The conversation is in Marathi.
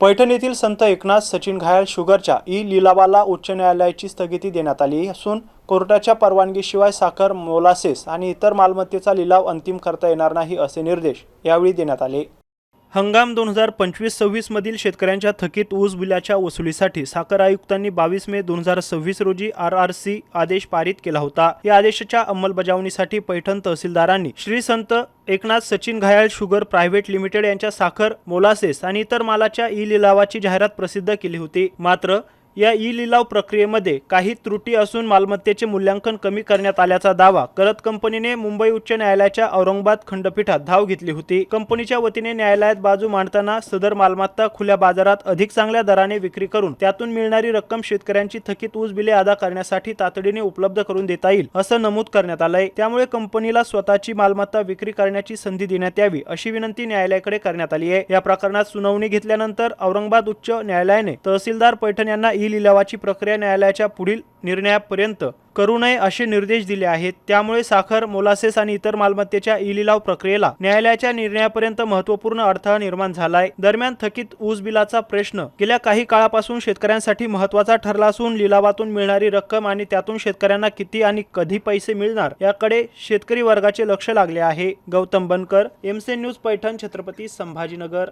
पैठण येथील संत एकनाथ सचिन घायाळ शुगरच्या लिलावाला उच्च न्यायालयाची स्थगिती देण्यात आली असून कोर्टाच्या परवानगीशिवाय साखर, मोलासेस आणि इतर मालमत्तेचा लिलाव अंतिम करता येणार नाही असे निर्देश यावेळी देण्यात आले। हंगाम 2025-26 मधील शेतकऱ्यांच्या थकीत ऊस बिलाच्या वसुलीसाठी साखर आयुक्तांनी 22 मे 2026 रोजी RRC आदेश पारित केला होता। या आदेशाच्या अंमलबजावणीसाठी पैठण तहसीलदारांनी Shri Sant Eknath Sachin Ghayal sugar private limited यांच्या साखर, मोलासेस आणि इतर मालाच्या लिलावाची जाहिरात प्रसिद्ध केली होती। मात्र या लिलाव प्रक्रियेमध्ये काही त्रुटी असून मालमत्तेचे मूल्यांकन कमी करण्यात आल्याचा दावा करत कंपनीने मुंबई उच्च न्यायालयाच्या औरंगाबाद खंडपीठात धाव घेतली होती। कंपनीच्या वतीने न्यायालयात बाजू मांडताना सदर मालमत्ता खुल्या बाजारात अधिक चांगल्या दराने विक्री करून त्यातून मिळणारी रक्कम शेतकऱ्यांची थकीत ऊस बिले अदा करण्यासाठी तातडीने उपलब्ध करून देता येईल असं नमूद करण्यात आलंय। त्यामुळे कंपनीला स्वतःची मालमत्ता विक्री करण्याची संधी देण्यात यावी अशी विनंती न्यायालयाकडे करण्यात आली आहे। या प्रकरणात सुनावणी घेतल्यानंतर औरंगाबाद उच्च न्यायालयाने तहसीलदार पैठण यांना लिलावाची प्रक्रिया न्यायालयाच्या पुढील निर्णयापर्यंत करू नये असे निर्देश दिले आहेत। त्यामुळे साखर, मोलासेस आणि इतर मालमत्तेच्या लिलाव प्रक्रियेला न्यायालयाच्या निर्णयापर्यंत महत्त्वपूर्ण अडथळा निर्माण झालाय। दरम्यान थकीत ऊस बिलाचा प्रश्न गेल्या काही काळापासून शेतकऱ्यांसाठी महत्त्वाचा ठरला असून लिलावातून मिळणारी रक्कम आणि त्यातून शेतकऱ्यांना किती आणि कधी पैसे मिळणार याकडे शेतकरी वर्गाचे लक्ष लागले आहे। गौतम बनकर, MC न्यूज पैठण, छत्रपती संभाजीनगर।